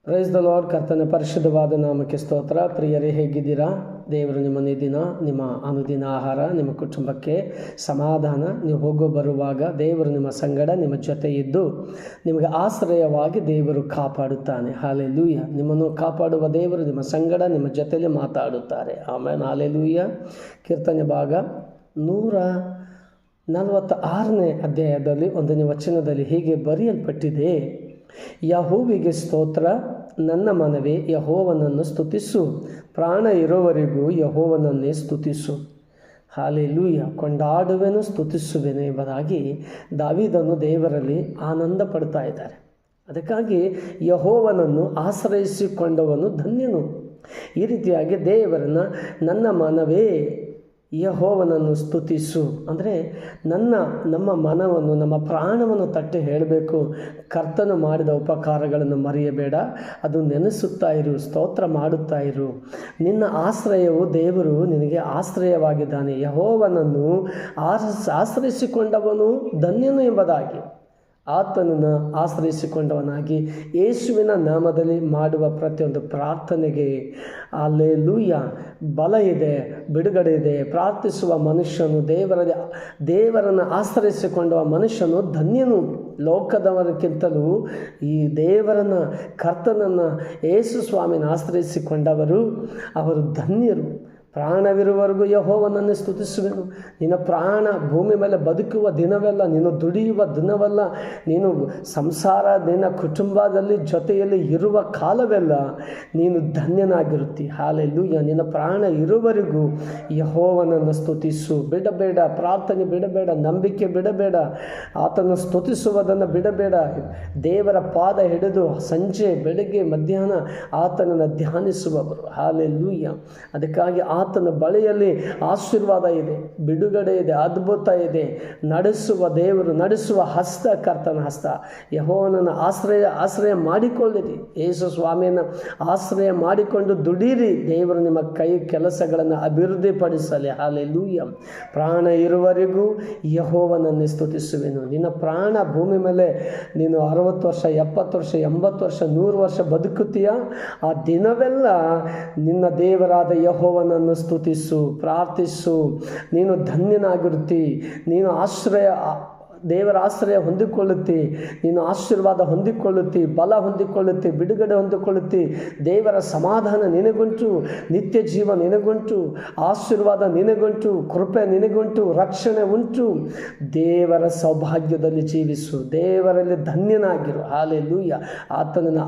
Praise the lord. ಕರ್ತನ ಪರಿಶುದ್ಧವಾದ ನಾಮಕ್ಕೆ ಸ್ತೋತ್ರ. ಪ್ರಿಯರೇ, ಹೇಗಿದ್ದೀರಾ? ದೇವರು ನಿಮ್ಮ ದಿನ, ನಿಮ್ಮ ಅನುದಿನ ಆಹಾರ, ನಿಮ್ಮ ಕುಟುಂಬಕ್ಕೆ ಸಮಾಧಾನ, ನೀವು ಹೋಗೋ ಬರುವಾಗ ದೇವರು ನಿಮ್ಮ ಸಂಗಡ, ನಿಮ್ಮ ಜೊತೆ ಇದ್ದು ನಿಮಗೆ ಆಶ್ರಯವಾಗಿ ದೇವರು ಕಾಪಾಡುತ್ತಾನೆ. ಹಾಲೆಲೂಯ. ನಿಮ್ಮನ್ನು ಕಾಪಾಡುವ ದೇವರು ನಿಮ್ಮ ಸಂಗಡ, ನಿಮ್ಮ ಜೊತೆಯಲ್ಲಿ ಮಾತಾಡುತ್ತಾರೆ. ಆಮೇಲೆ ಹಾಲೆಲೂಯ. ಕೀರ್ತನೆ ಭಾಗ 146ನೇ ಅಧ್ಯಾಯದಲ್ಲಿ 1ನೇ ವಚನದಲ್ಲಿ ಹೀಗೆ ಬರೆಯಲ್ಪಟ್ಟಿದೆ: ಯೆಹೋವನಿಗೆ ಸ್ತೋತ್ರ, ನನ್ನ ಮನವೇ ಯೆಹೋವನನ್ನು ಸ್ತುತಿಸು, ಪ್ರಾಣ ಇರೋವರೆಗೂ ಯೆಹೋವನನ್ನೇ ಸ್ತುತಿಸು. ಹಾಲೆಲೂಯ. ಕೊಂಡಾಡುವೆನು, ಸ್ತುತಿಸುವೆನು ಎಂಬುದಾಗಿ ದಾವೀದನು ದೇವರಲ್ಲಿ ಆನಂದ ಪಡ್ತಾ ಇದ್ದಾರೆ. ಅದಕ್ಕಾಗಿ ಯೆಹೋವನನ್ನು ಆಶ್ರಯಿಸಿಕೊಂಡವನು ಧನ್ಯನು. ಈ ರೀತಿಯಾಗಿ ದೇವರನ್ನು ನನ್ನ ಮನವೇ ಯೆಹೋವನನ್ನು ಸ್ತುತಿಸು ಅಂದರೆ ನಮ್ಮ ಮನವನ್ನು, ನಮ್ಮ ಪ್ರಾಣವನ್ನು ತಟ್ಟಿ ಹೇಳಬೇಕು. ಕರ್ತನು ಮಾಡಿದ ಉಪಕಾರಗಳನ್ನು ಮರೆಯಬೇಡ, ಅದು ನೆನೆಸುತ್ತಾ ಇರು, ಸ್ತೋತ್ರ ಮಾಡುತ್ತಾ ಇರು. ನಿನ್ನ ಆಶ್ರಯವು ದೇವರು ನಿನಗೆ ಆಶ್ರಯವಾಗಿದ್ದಾನೆ. ಯೆಹೋವನನ್ನು ಆಶ್ರಯಿಸಿಕೊಂಡವನು ಧನ್ಯನು ಎಂಬುದಾಗಿ, ಆತನನ್ನು ಆಶ್ರಯಿಸಿಕೊಂಡವನಾಗಿ ಯೇಸುವಿನ ನಾಮದಲ್ಲಿ ಮಾಡುವ ಪ್ರತಿಯೊಂದು ಪ್ರಾರ್ಥನೆಗೆ ಹಲ್ಲೆಲೂಯ ಬಲ ಇದೆ, ಬಿಡುಗಡೆ ಇದೆ. ಪ್ರಾರ್ಥಿಸುವ ಮನುಷ್ಯನು, ದೇವರನ್ನು ಆಶ್ರಯಿಸಿಕೊಂಡ ಮನುಷ್ಯನು ಧನ್ಯನು. ಲೋಕದವರಿಗಿಂತಲೂ ಈ ದೇವರನ್ನು, ಕರ್ತನನ್ನು, ಯೇಸು ಸ್ವಾಮಿನ ಆಶ್ರಯಿಸಿಕೊಂಡವರು ಅವರು ಧನ್ಯರು. ಪ್ರಾಣವಿರುವವರೆಗೂ ಯೆಹೋವನನ್ನೇ ಸ್ತುತಿಸುವೆನು. ನಿನ್ನ ಪ್ರಾಣ ಭೂಮಿ ಮೇಲೆ ಬದುಕುವ ದಿನವೆಲ್ಲ, ನೀನು ದುಡಿಯುವ ದಿನವೆಲ್ಲ, ನೀನು ಸಂಸಾರ, ನಿನ್ನ ಕುಟುಂಬದಲ್ಲಿ ಜೊತೆಯಲ್ಲಿ ಇರುವ ಕಾಲವೆಲ್ಲ ನೀನು ಧನ್ಯನಾಗಿರುತ್ತಿ. ಹಾಲೆಲೂಯ. ನಿನ್ನ ಪ್ರಾಣ ಇರುವವರೆಗೂ ಯೆಹೋವನನ್ನು ಸ್ತುತಿಸು. ಬಿಡಬೇಡ, ಪ್ರಾರ್ಥನೆ ಬಿಡಬೇಡ, ನಂಬಿಕೆ ಬಿಡಬೇಡ, ಆತನ ಸ್ತುತಿಸುವುದನ್ನು ಬಿಡಬೇಡ. ದೇವರ ಪಾದ ಹಿಡಿದು ಸಂಜೆ, ಬೆಳಗ್ಗೆ, ಮಧ್ಯಾಹ್ನ ಆತನನ್ನು ಧ್ಯಾನಿಸುವವರು. ಹಾಲೆಲೂಯ. ಅದಕ್ಕಾಗಿ ಆತನ ಬಳಿಯಲ್ಲಿ ಆಶೀರ್ವಾದ ಇದೆ, ಬಿಡುಗಡೆ ಇದೆ, ಅದ್ಭುತ ಇದೆ. ನಡೆಸುವ ದೇವರು, ನಡೆಸುವ ಹಸ್ತ ಕರ್ತನ ಹಸ್ತ. ಯೆಹೋವನನ್ನು ಆಶ್ರಯ ಮಾಡಿಕೊಳ್ಳಿರಿ. ಯೇಸು ಸ್ವಾಮಿಯನ್ನು ಆಶ್ರಯ ಮಾಡಿಕೊಂಡು ದುಡೀರಿ. ದೇವರು ನಿಮ್ಮ ಕೈ ಕೆಲಸಗಳನ್ನು ಅಭಿವೃದ್ಧಿಪಡಿಸಲಿ. ಹಾಲೆಲೂಯ. ಪ್ರಾಣ ಇರುವವರೆಗೂ ಯೆಹೋವನನ್ನು ಸ್ತುತಿಸುವೆನು. ನಿನ್ನ ಪ್ರಾಣ ಭೂಮಿ ಮೇಲೆ ನೀನು 60 ವರ್ಷ, 70 ವರ್ಷ, 80 ವರ್ಷ, 100 ವರ್ಷ ಬದುಕುತ್ತೀಯ. ಆ ದಿನವೆಲ್ಲ ನಿನ್ನ ದೇವರಾದ ಯೆಹೋವನನ್ನು ಸ್ತುತಿಸು, ಪ್ರಾರ್ಥಿಸು. ನೀನು ಧನ್ಯನಾಗಿರುತ್ತಿ. ನೀನು ದೇವರ ಆಶ್ರಯ ಹೊಂದಿಕೊಳ್ಳುತ್ತಿ, ನೀನು ಆಶೀರ್ವಾದ ಹೊಂದಿಕೊಳ್ಳುತ್ತಿ, ಬಲ ಹೊಂದಿಕೊಳ್ಳುತ್ತಿ, ಬಿಡುಗಡೆ ಹೊಂದಿಕೊಳ್ಳುತ್ತಿ. ದೇವರ ಸಮಾಧಾನ ನಿನಗುಂಟು, ನಿತ್ಯ ಜೀವ ನಿನಗುಂಟು, ಆಶೀರ್ವಾದ ನಿನಗುಂಟು, ಕೃಪೆ ನಿನಗುಂಟು, ರಕ್ಷಣೆ ಉಂಟು. ದೇವರ ಸೌಭಾಗ್ಯದಲ್ಲಿ ಜೀವಿಸು, ದೇವರಲ್ಲಿ ಧನ್ಯನಾಗಿರು. ಹಾಲೆಲೂಯ. ಆತನನ್ನು